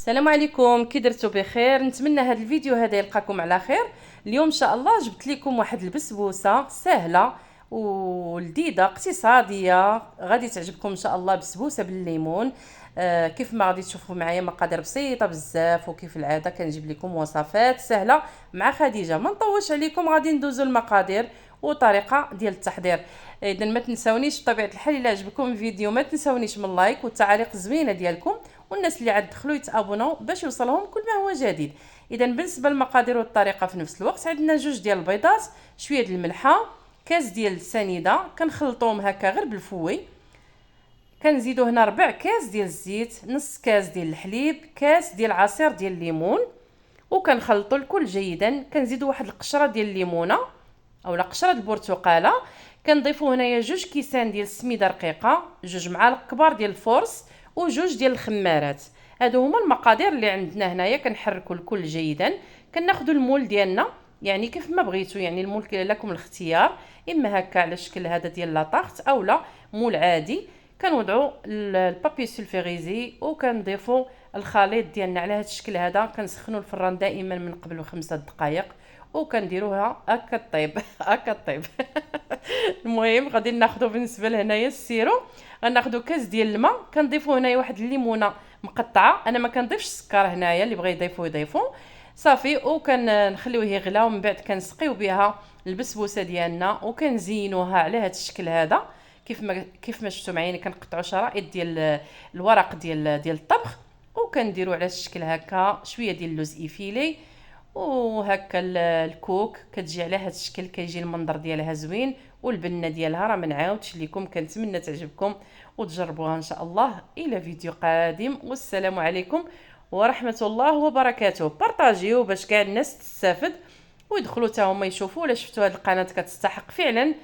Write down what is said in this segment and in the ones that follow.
السلام عليكم، كي درتو بخير؟ نتمنى هذا الفيديو هذا يلقاكم على خير. اليوم ان شاء الله جبت لكم واحد البسبوسه سهله ولذيذه اقتصاديه، غادي تعجبكم ان شاء الله. بسبوسه بالليمون. كيف ما غادي تشوفوا معايا مقادير بسيطه بزاف، وكيف العاده كنجيب لكم وصفات سهله مع خديجه. ما نطولش عليكم، غادي ندوزو المقادير وطريقه ديال التحضير. اذا ما تنساونيش بطبيعه الحال الا عجبكم الفيديو ما تنساونيش من لايك والتعاليق الزوينه ديالكم، والناس اللي عاد دخلوا يتابوناو باش يوصلهم كل ما هو جديد. اذا بالنسبه للمقادير والطريقه في نفس الوقت، عندنا جوج ديال البيضات، شويه ديال الملحه، كاس ديال السنيده كنخلطوهم هكا غير بالفوي، كنزيدو هنا ربع كاس ديال الزيت، نص كاس ديال الحليب، كاس ديال عصير ديال الليمون، وكنخلطوا الكل جيدا. كنزيدوا واحد القشره ديال الليمونه اولا قشره البرتقاله. كنضيفوا هنايا جوج كيسان ديال السميده رقيقه، جوج معالق كبار ديال الفورس، وجوج ديال الخمارات. هادو هما المقادير اللي عندنا هنايا. كنحركوا الكل جيدا. كناخذوا المول ديالنا يعني كيف ما بغيتوا، يعني المول لكم الاختيار، اما هكا على الشكل هذا ديال لاطاغت اولا مول عادي. كنوضعوا البابي سولفيغيزي وكنضيفوا الخليط ديالنا على هذا الشكل هذا. كنسخنوا الفران دائما من قبل ب5 دقائق وكنديروها هكا طيب هكا طيب. المهم غادي ناخذوا بالنسبه لهنايا السيرو، غناخذوا كاس ديال الماء، كنضيفوا هنايا واحد الليمونه مقطعه. انا ما كنضيفش السكر هنايا، اللي بغى يضيفوا يضيفوا صافي. وكنخليوه يغلى، ومن بعد كنسقيو بها البسبوسه ديالنا وكنزينوها على هذا الشكل هذا. كيف ما شفتوا معايا كنقطعوا شرائط ديال الورق ديال الطبخ، وكنديروا على الشكل هكا شويه ديال اللوز ايفيلي وهكا الكوك. كتجي على هذا الشكل، كيجي المنظر ديالها زوين، والبنه ديالها راه ما نعاودش لكم. كنتمنى تعجبكم وتجربوها ان شاء الله. الى فيديو قادم، والسلام عليكم ورحمه الله وبركاته. بارطاجيو باش كاع الناس تستافد ويدخلوا حتى هما يشوفوا. ولا شفتوا هذه القناه كتستحق فعلا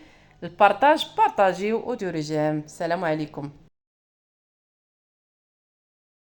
البارطاج، بارطاجيو وديروا جيم. السلام عليكم.